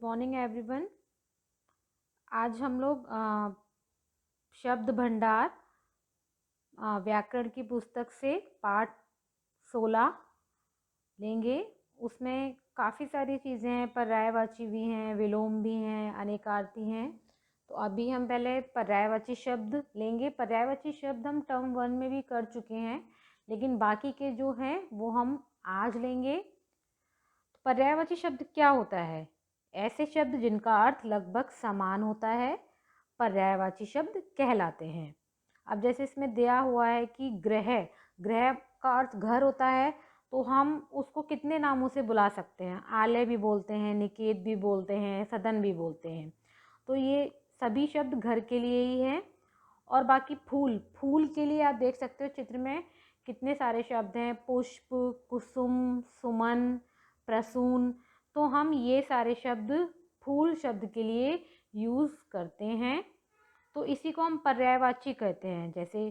Morning everyone. आज हम लोग शब्द भंडार व्याकरण की पुस्तक से पाठ 16 लेंगे। उसमें काफ़ी सारी चीज़ें हैं, पर्यायवाची भी हैं, विलोम भी हैं, अनेकार्थी हैं। तो अभी हम पहले पर्यायवाची शब्द लेंगे। पर्यायवाची शब्द हम टर्म 1 में भी कर चुके हैं, लेकिन बाकी के जो हैं वो हम आज लेंगे। तो पर्यायवाची शब्द क्या होता है? ऐसे शब्द जिनका अर्थ लगभग समान होता है पर्यायवाची शब्द कहलाते हैं। अब जैसे इसमें दिया हुआ है कि ग्रह, ग्रह का अर्थ घर होता है, तो हम उसको कितने नामों से बुला सकते हैं? आलय भी बोलते हैं, निकेत भी बोलते हैं, सदन भी बोलते हैं। तो ये सभी शब्द घर के लिए ही हैं। और बाकी फूल, फूल के लिए आप देख सकते हो चित्र में कितने सारे शब्द हैं, पुष्प, कुसुम, सुमन, प्रसून। तो हम ये सारे शब्द फूल शब्द के लिए यूज़ करते हैं। तो इसी को हम पर्यायवाची कहते हैं। जैसे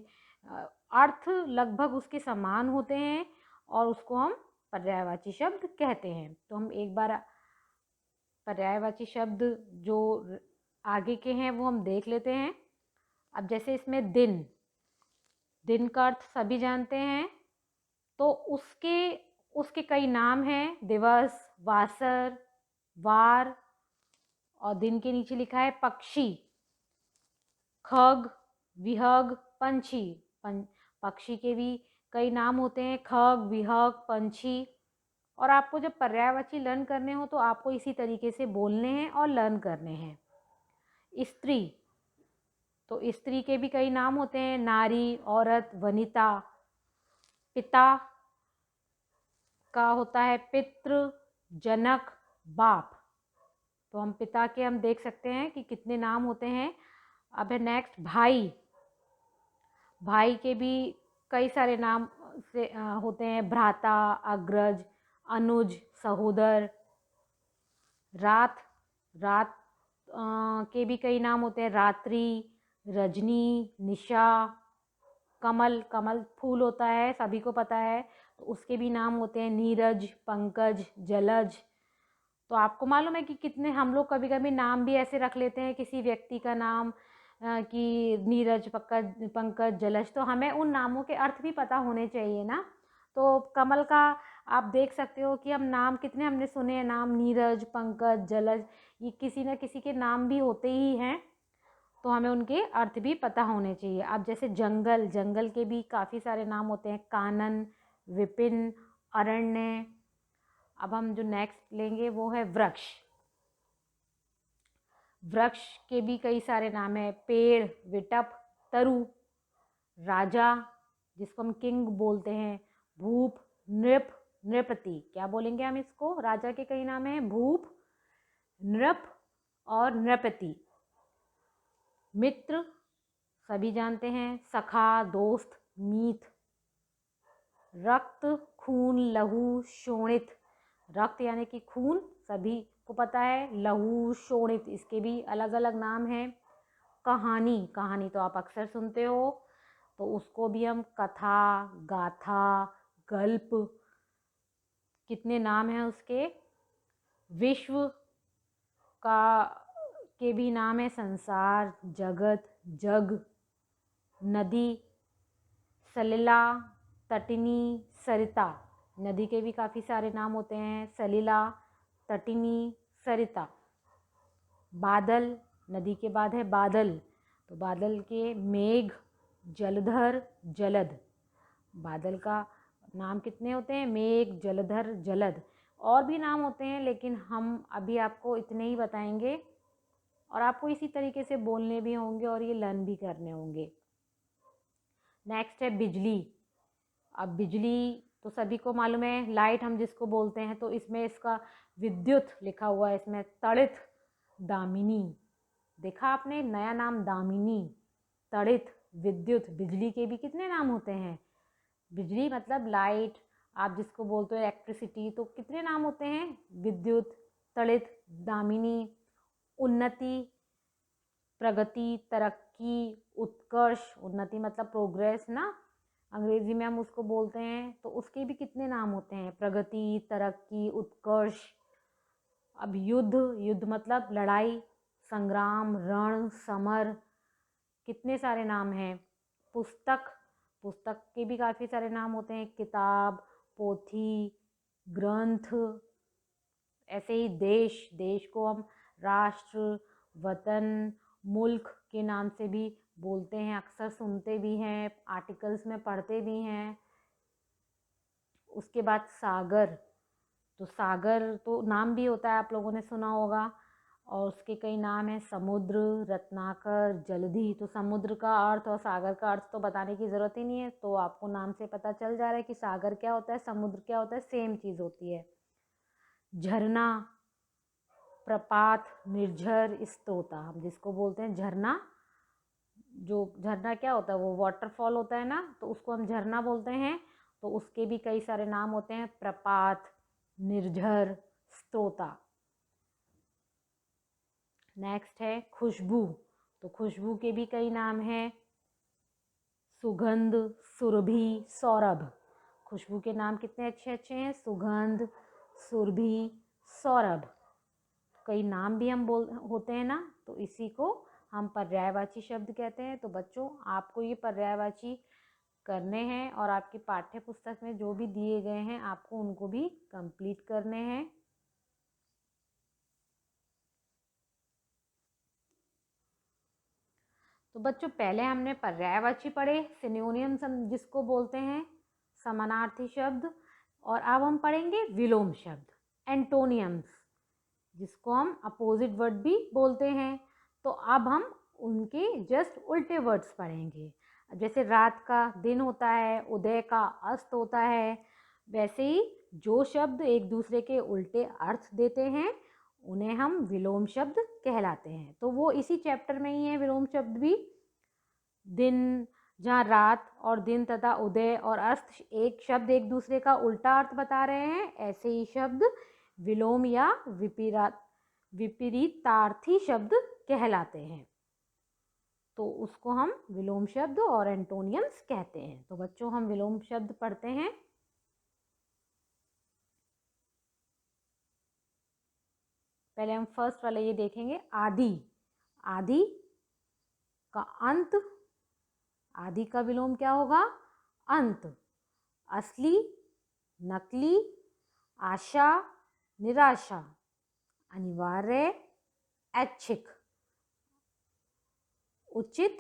अर्थ लगभग उसके समान होते हैं और उसको हम पर्यायवाची शब्द कहते हैं। तो हम एक बार पर्यायवाची शब्द जो आगे के हैं वो हम देख लेते हैं। अब जैसे इसमें दिन, दिन का अर्थ सभी जानते हैं। तो उसके उसके कई नाम हैं, दिवस, वासर, वार। और दिन के नीचे लिखा है पक्षी, खग, विहग, पंछी। पक्षी के भी कई नाम होते हैं, खग, विहग, पंछी। और आपको जब पर्यायवाची लर्न करने हो तो आपको इसी तरीके से बोलने हैं और लर्न करने हैं। स्त्री, तो स्त्री के भी कई नाम होते हैं, नारी, औरत, वनिता। पिता का होता है पितृ, जनक, बाप। तो हम पिता के हम देख सकते हैं कि कितने नाम होते हैं। अब है नेक्स्ट भाई, भाई के भी कई सारे नाम से होते हैं, भ्राता, अग्रज, अनुज, सहोदर। रात, रात के भी कई नाम होते हैं, रात्रि, रजनी, निशा। कमल, कमल फूल होता है, सभी को पता है, तो उसके भी नाम होते हैं, नीरज, पंकज, जलज। तो आपको मालूम है कि कितने हम लोग कभी कभी नाम भी ऐसे रख लेते हैं किसी व्यक्ति का नाम कि नीरज, पंकज, पंकज, जलज। तो हमें उन नामों के अर्थ भी पता होने चाहिए ना। तो कमल का आप देख सकते हो कि हम नाम कितने हमने सुने हैं, नाम नीरज, पंकज, जलज। ये किसी न किसी के नाम भी होते ही हैं, तो हमें उनके अर्थ भी पता होने चाहिए। अब जैसे जंगल, जंगल के भी काफ़ी सारे नाम होते हैं, कानन, विपिन, अरण्य। अब हम जो नेक्स्ट लेंगे वो है वृक्ष। वृक्ष के भी कई सारे नाम हैं, पेड़, विटप, तरु। राजा, जिसको हम किंग बोलते हैं, भूप, नृप, नृपति। क्या बोलेंगे हम इसको? राजा के कई नाम हैं, भूप, नृप और नृपति। मित्र सभी जानते हैं, सखा, दोस्त, मीत। रक्त, खून, लहू, शोणित। रक्त यानी कि खून, सभी को पता है। लहू, शोणित, इसके भी अलग अलग नाम हैं। कहानी, कहानी तो आप अक्सर सुनते हो, तो उसको भी हम कथा, गाथा, गल्प, कितने नाम हैं उसके। विश्व का के भी नाम है, संसार, जगत, जग। नदी, सलिला, तटिनी, सरिता। नदी के भी काफ़ी सारे नाम होते हैं, सलिला, तटिनी, सरिता। बादल, नदी के बाद है बादल, तो बादल के मेघ, जलधर, जलद। बादल का नाम कितने होते हैं? मेघ, जलधर, जलद। और भी नाम होते हैं, लेकिन हम अभी आपको इतने ही बताएंगे और आपको इसी तरीके से बोलने भी होंगे और ये लर्न भी करने होंगे। नेक्स्ट है बिजली। अब बिजली तो सभी को मालूम है, लाइट हम जिसको बोलते हैं। तो इसमें इसका विद्युत लिखा हुआ है, इसमें तड़ित, दामिनी। देखा आपने, नया नाम दामिनी, तड़ित, विद्युत। बिजली के भी कितने नाम होते हैं? बिजली मतलब लाइट, आप जिसको बोलते हो इलेक्ट्रिसिटी, तो कितने नाम होते हैं? विद्युत, तड़ित, दामिनी। उन्नति, प्रगति, तरक्की, उत्कर्ष। उन्नति मतलब प्रोग्रेस ना, अंग्रेजी में हम उसको बोलते हैं। तो उसके भी कितने नाम होते हैं? प्रगति, तरक्की, उत्कर्ष। अब युद्ध, युद्ध मतलब लड़ाई, संग्राम, रण, समर, कितने सारे नाम हैं। पुस्तक, पुस्तक के भी काफ़ी सारे नाम होते हैं, किताब, पोथी, ग्रंथ। ऐसे ही देश, देश को हम राष्ट्र, वतन, मुल्क के नाम से भी बोलते हैं, अक्सर सुनते भी हैं, आर्टिकल्स में पढ़ते भी हैं। उसके बाद सागर, तो सागर तो नाम भी होता है, आप लोगों ने सुना होगा, और उसके कई नाम हैं, समुद्र, रत्नाकर, जलधि। तो समुद्र का अर्थ और सागर का अर्थ तो बताने की ज़रूरत ही नहीं है, तो आपको नाम से पता चल जा रहा है कि सागर क्या होता है, समुद्र क्या होता है, सेम चीज़ होती है। झरना, प्रपात, निर्झर, स्तोता, हम जिसको बोलते हैं झरना, जो झरना क्या होता है, वो वाटरफॉल होता है ना, तो उसको हम झरना बोलते हैं। तो उसके भी कई सारे नाम होते हैं, प्रपात, निर्झर, स्तोता। नेक्स्ट है खुशबू, तो खुशबू के भी कई नाम हैं, सुगंध, सुरभि, सौरभ। खुशबू के नाम कितने अच्छे अच्छे हैं, सुगंध, सुरभि, सौरभ। कई नाम भी हम होते हैं ना, तो इसी को हम पर्यायवाची शब्द कहते हैं। तो बच्चों, आपको ये पर्यायवाची करने हैं और आपकी पाठ्य पुस्तक में जो भी दिए गए हैं आपको उनको भी कंप्लीट करने हैं। तो बच्चों, पहले हमने पर्यायवाची पढ़े, सिनोनियम जिसको बोलते हैं, समानार्थी शब्द, और अब हम पढ़ेंगे विलोम शब्द, एंटोनियम्स, जिसको हम अपोजिट वर्ड भी बोलते हैं। तो अब हम उनके जस्ट उल्टे वर्ड्स पढ़ेंगे। जैसे रात का दिन होता है, उदय का अस्त होता है, वैसे ही जो शब्द एक दूसरे के उल्टे अर्थ देते हैं उन्हें हम विलोम शब्द कहलाते हैं। तो वो इसी चैप्टर में ही है विलोम शब्द भी। दिन, जहाँ रात और दिन तथा उदय और अस्त एक शब्द एक दूसरे का उल्टा अर्थ बता रहे हैं, ऐसे ही शब्द विलोम या विपरीतार्थी शब्द कहलाते हैं। तो उसको हम विलोम शब्द और एंटोनियम्स कहते हैं। तो बच्चों, हम विलोम शब्द पढ़ते हैं। पहले हम फर्स्ट वाले ये देखेंगे, आदि। आदि का अंत, आदि का विलोम क्या होगा, अंत। असली, नकली, आशा, निराशा, अनिवार्य, ऐच्छिक, उचित,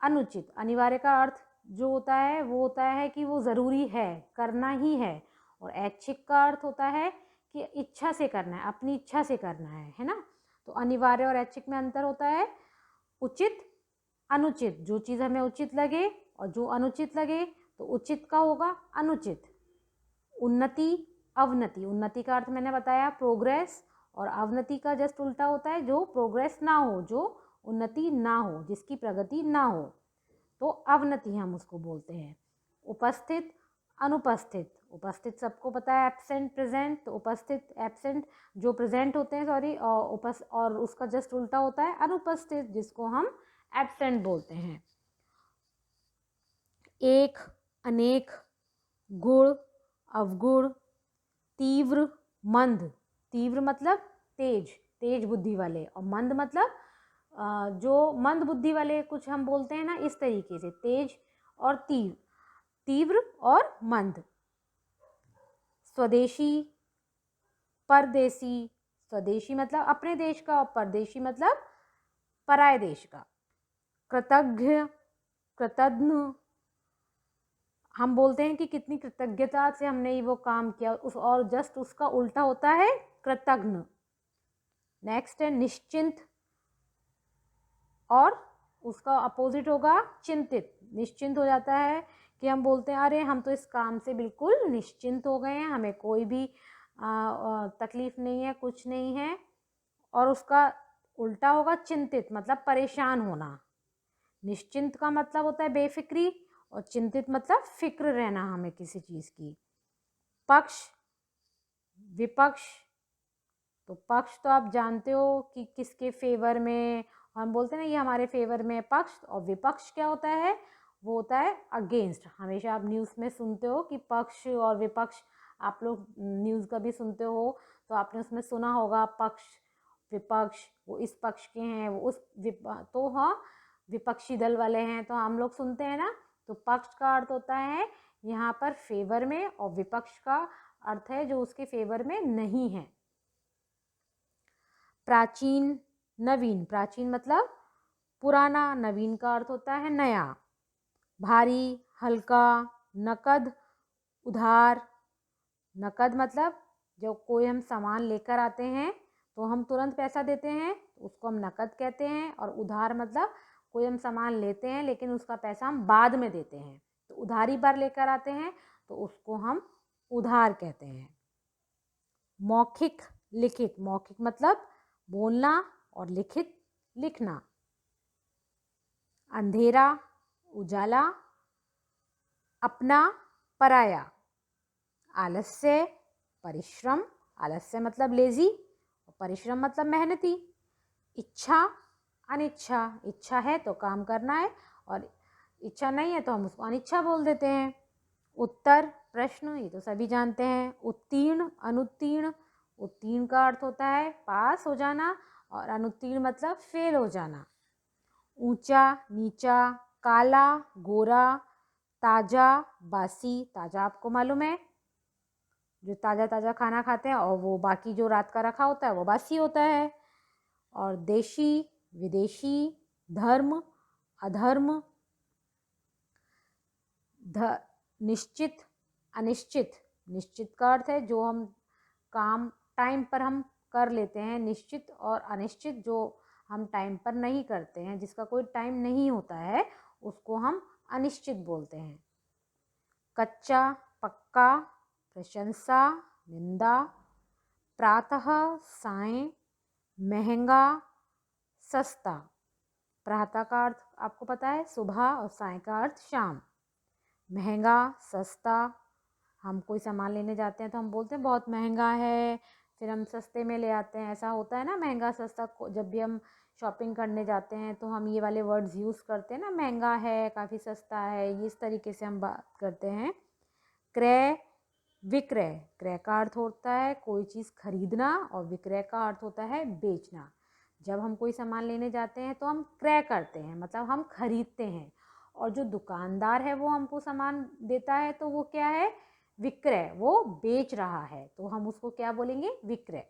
अनुचित। अनिवार्य का अर्थ जो होता है वो होता है कि वो ज़रूरी है, करना ही है, और ऐच्छिक का अर्थ होता है कि इच्छा से करना है, अपनी इच्छा से करना है ना। तो अनिवार्य और ऐच्छिक में अंतर होता है। उचित, अनुचित, जो चीज़ हमें उचित लगे और जो अनुचित लगे, तो उचित का होगा अनुचित। उन्नति, अवनति, उन्नति का अर्थ मैंने बताया प्रोग्रेस, और अवनति का जस्ट उल्टा होता है जो प्रोग्रेस ना हो, जो उन्नति ना हो, जिसकी प्रगति ना हो, तो अवनति हम उसको बोलते हैं। उपस्थित, अनुपस्थित, उपस्थित सबको पता है एब्सेंट, प्रेजेंट, तो उपस्थित एब्सेंट जो प्रेजेंट होते हैं, सॉरी, और उसका जस्ट उल्टा होता है अनुपस्थित, जिसको हम एब्सेंट बोलते हैं। एक, अनेक, गुण, अवगुण, तीव्र, मंद। तीव्र मतलब तेज, तेज बुद्धि वाले, और मंद मतलब जो मंद बुद्धि वाले कुछ हम बोलते हैं ना, इस तरीके से तेज और तीव्र, तीव्र और मंद। स्वदेशी, परदेशी, स्वदेशी मतलब अपने देश का, और परदेशी मतलब पराये देश का। कृतज्ञ, कृतज्ञ, हम बोलते हैं कि कितनी कृतज्ञता से हमने वो काम किया, उस और जस्ट उसका उल्टा होता है कृतज्ञ। नेक्स्ट है निश्चिंत, और उसका अपोजिट होगा चिंतित। निश्चिंत हो जाता है कि हम बोलते हैं अरे हम तो इस काम से बिल्कुल निश्चिंत हो गए हैं, हमें कोई भी तकलीफ नहीं है, कुछ नहीं है। और उसका उल्टा होगा चिंतित, मतलब परेशान होना। निश्चिंत का मतलब होता है बेफिक्री, और चिंतित मतलब फिक्र रहना हमें किसी चीज़ की। पक्ष, विपक्ष, तो पक्ष तो आप जानते हो कि किसके फेवर में, हम बोलते हैं ना ये हमारे फेवर में पक्ष। और विपक्ष क्या होता है, वो होता है अगेंस्ट। हमेशा आप न्यूज़ में सुनते हो कि पक्ष और विपक्ष, आप लोग न्यूज़ का भी सुनते हो, तो आपने उसमें सुना होगा पक्ष विपक्ष, वो इस पक्ष के हैं, वो उस तो हाँ विपक्षी दल वाले हैं, तो हम लोग सुनते हैं ना। तो पक्ष का अर्थ होता है यहाँ पर फेवर में, और विपक्ष का अर्थ है जो उसके फेवर में नहीं है। प्राचीन नवीन, प्राचीन मतलब पुराना, नवीन का अर्थ होता है नया। भारी हल्का, नकद उधार, नकद मतलब जब कोई हम सामान लेकर आते हैं तो हम तुरंत पैसा देते हैं, उसको हम नकद कहते हैं। और उधार मतलब कोई हम सामान लेते हैं लेकिन उसका पैसा हम बाद में देते हैं, तो उधारी पर लेकर आते हैं तो उसको हम उधार कहते हैं। मौखिक लिखित, मौखिक मतलब बोलना और लिखित लिखना। अंधेरा उजाला, अपना पराया। आलस्य परिश्रम, आलस्य मतलब लेजी और परिश्रम मतलब मेहनती। इच्छा अनिच्छा, इच्छा है तो काम करना है और इच्छा नहीं है तो हम उसको अनिच्छा बोल देते हैं। उत्तर प्रश्न, ये तो सभी जानते हैं। उत्तीर्ण अनुत्तीर्ण, उत्तीर्ण का अर्थ होता है पास हो जाना और अनुत्तीर्ण मतलब फेल हो जाना। ऊंचा नीचा, काला गोरा, ताजा बासी, ताजा आपको मालूम है जो ताज़ा ताज़ा खाना खाते हैं, और वो बाकी जो रात का रखा होता है वो बासी होता है। और देशी विदेशी, धर्म अधर्म, निश्चित अनिश्चित, निश्चित का अर्थ है जो हम काम टाइम पर हम कर लेते हैं, निश्चित और अनिश्चित जो हम टाइम पर नहीं करते हैं, जिसका कोई टाइम नहीं होता है उसको हम अनिश्चित बोलते हैं। कच्चा पक्का, प्रशंसा निंदा, प्रातः साय, महंगा सस्ता। प्रातः का अर्थ आपको पता है सुबह और साय का अर्थ शाम। महंगा सस्ता, हम कोई सामान लेने जाते हैं तो हम बोलते हैं बहुत महंगा है, फिर हम सस्ते में ले आते हैं, ऐसा होता है ना महंगा सस्ता। जब भी हम शॉपिंग करने जाते हैं तो हम ये वाले वर्ड्स यूज़ करते हैं ना, महंगा है, काफ़ी सस्ता है, इस तरीके से हम बात करते हैं। क्रय विक्रय, क्रय का अर्थ होता है कोई चीज़ खरीदना और विक्रय का अर्थ होता है बेचना। जब हम कोई सामान लेने जाते हैं तो हम क्रय करते हैं, मतलब हम खरीदते हैं, और जो दुकानदार है वो हमको सामान देता है तो वो क्या है, विक्रय, वो बेच रहा है, तो हम उसको क्या बोलेंगे, विक्रय।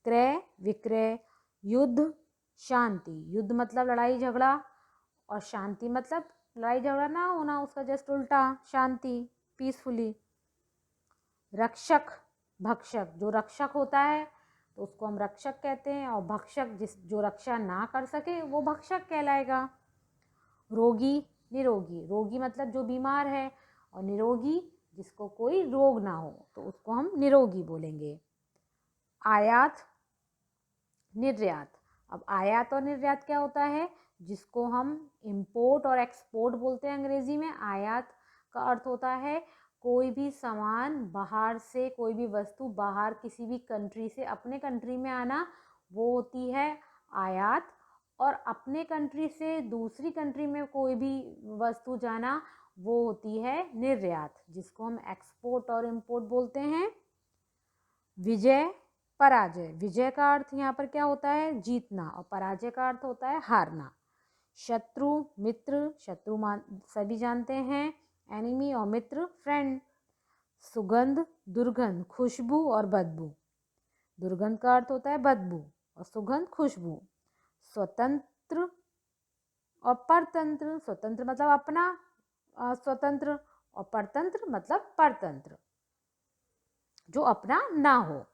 क्रय विक्रय। युद्ध शांति, युद्ध मतलब लड़ाई झगड़ा और शांति मतलब लड़ाई झगड़ा ना होना, उसका जस्ट उल्टा, शांति, पीसफुली। रक्षक भक्षक, जो रक्षक होता है तो उसको हम रक्षक कहते हैं, और भक्षक जो रक्षा ना कर सके वो भक्षक कहलाएगा। रोगी निरोगी, रोगी मतलब जो बीमार है, और निरोगी जिसको कोई रोग ना हो तो उसको हम निरोगी बोलेंगे। आयात निर्यात, अब आयात और निर्यात क्या होता है, जिसको हम इंपोर्ट और एक्सपोर्ट बोलते हैं अंग्रेजी में। आयात का अर्थ होता है कोई भी सामान बाहर से, कोई भी वस्तु बाहर किसी भी कंट्री से अपने कंट्री में आना, वो होती है आयात। और अपने कंट्री से दूसरी कंट्री में कोई भी वस्तु जाना, वो होती है निर्यात, जिसको हम एक्सपोर्ट और इंपोर्ट बोलते हैं। विजय पराजय, विजय का अर्थ यहाँ पर क्या होता है, जीतना, और पराजय का अर्थ होता है हारना। शत्रु मित्र, शत्रु सभी जानते हैं, एनिमी और मित्र फ्रेंड। सुगंध दुर्गंध, खुशबू और बदबू, दुर्गंध का अर्थ होता है बदबू और सुगंध खुशबू। स्वतंत्र और परतंत्र, स्वतंत्र मतलब अपना स्वतंत्र, और परतंत्र मतलब परतंत्र, जो अपना ना हो।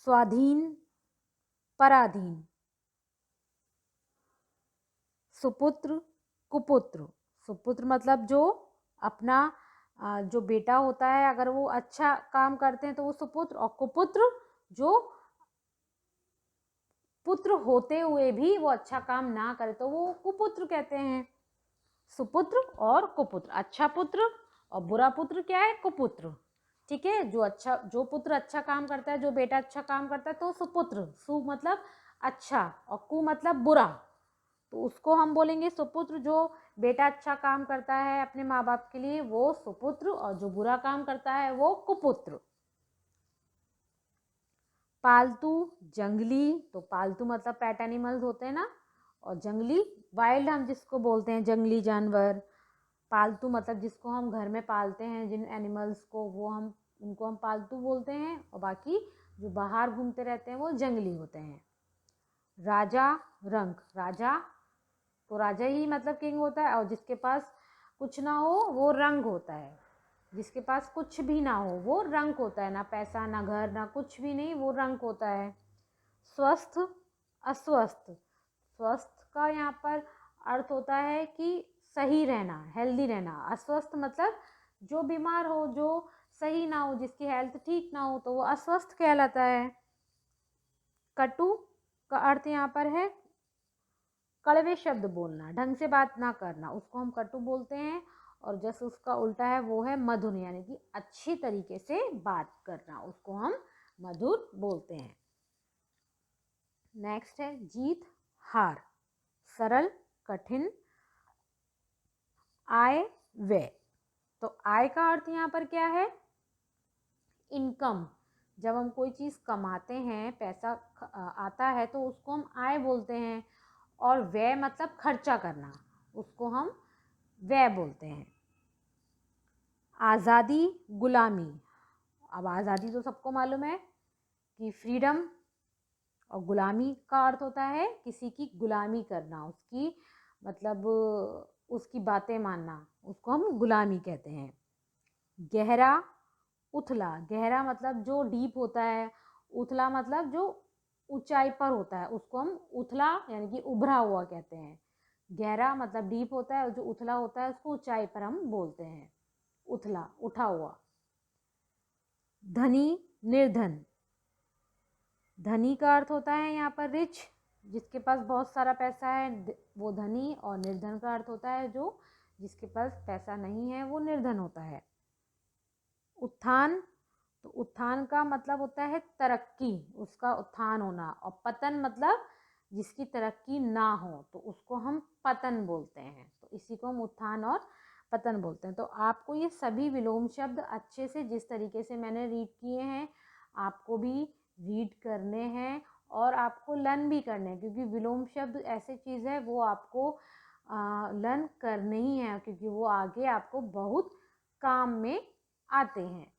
स्वाधीन पराधीन। सुपुत्र कुपुत्र, सुपुत्र मतलब जो अपना जो बेटा होता है अगर वो अच्छा काम करते हैं तो वो सुपुत्र, और कुपुत्र जो पुत्र होते हुए भी वो अच्छा काम ना करे तो वो कुपुत्र कहते हैं। सुपुत्र और कुपुत्र, अच्छा पुत्र और बुरा पुत्र क्या है, कुपुत्र। ठीक है, जो पुत्र अच्छा काम करता है, जो बेटा अच्छा काम करता है तो सुपुत्र, सु मतलब अच्छा और कु मतलब बुरा, तो उसको हम बोलेंगे सुपुत्र। जो बेटा अच्छा काम करता है अपने माँ बाप के लिए वो सुपुत्र, और जो बुरा काम करता है वो कुपुत्र। पालतू, जंगली, तो पालतू मतलब पेट एनिमल्स होते हैं ना, और जंगली वाइल्ड हम जिसको बोलते हैं जंगली जानवर। पालतू मतलब जिसको हम घर में पालते हैं, जिन एनिमल्स को, वो हम उनको हम पालतू बोलते हैं, और बाकी जो बाहर घूमते रहते हैं वो जंगली होते हैं। राजा, रंक, राजा तो राजा ही मतलब किंग होता है, और जिसके पास कुछ ना हो वो रंक होता है। जिसके पास कुछ भी ना हो वो रंक होता है, ना पैसा ना घर ना कुछ भी नहीं, वो रंक होता है। स्वस्थ, अस्वस्थ, स्वस्थ का यहाँ पर अर्थ होता है कि सही रहना, हेल्दी रहना। अस्वस्थ मतलब जो बीमार हो, जो सही ना हो, जिसकी हेल्थ ठीक ना हो, तो वो अस्वस्थ कहलाता है। कटु का अर्थ यहाँ पर है कड़वे शब्द बोलना, ढंग से बात ना करना, उसको हम कटु बोलते हैं। और जैसे उसका उल्टा है वो है मधुर, यानी कि अच्छी तरीके से बात करना, उसको हम मधुर बोलते हैं। नेक्स्ट है जीत, हार, सरल, कठिन, आय, व्यय। तो आय का अर्थ यहाँ पर क्या है? इनकम। जब हम कोई चीज़ कमाते हैं, पैसा आता है, तो उसको हम आय बोलते हैं। और व्यय मतलब खर्चा करना, उसको हम व्यय बोलते हैं। आज़ादी, गुलामी। अब आज़ादी तो सबको मालूम है कि फ्रीडम, और गुलामी का अर्थ होता है किसी की गुलामी करना, उसकी मतलब उसकी बातें मानना, उसको हम गुलामी कहते हैं। गहरा, उथला, गहरा मतलब जो डीप होता है, उथला मतलब जो ऊंचाई पर होता है, उसको हम उथला यानी कि उभरा हुआ कहते हैं। गहरा मतलब डीप होता है, और जो उथला होता है उसको ऊंचाई पर हम बोलते हैं, उथला, उठा हुआ। धनी, निर्धन, धनी का अर्थ होता है यहाँ पर रिच, जिसके पास बहुत सारा पैसा है वो धनी, और निर्धन का अर्थ होता है जो जिसके पास पैसा नहीं है वो निर्धन होता है। उत्थान, तो उत्थान का मतलब होता है तरक्की, उसका उत्थान होना। और पतन मतलब जिसकी तरक्की ना हो, तो उसको हम पतन बोलते हैं। तो इसी को हम उत्थान और पतन बोलते हैं। तो आपको ये सभी विलोम शब्द अच्छे से, जिस तरीके से मैंने रीड किए हैं, आपको भी रीड करने हैं और आपको लर्न भी करने हैं, क्योंकि विलोम शब्द ऐसे चीज़ है वो आपको लर्न करने ही है, क्योंकि वो आगे आपको बहुत काम में आते हैं।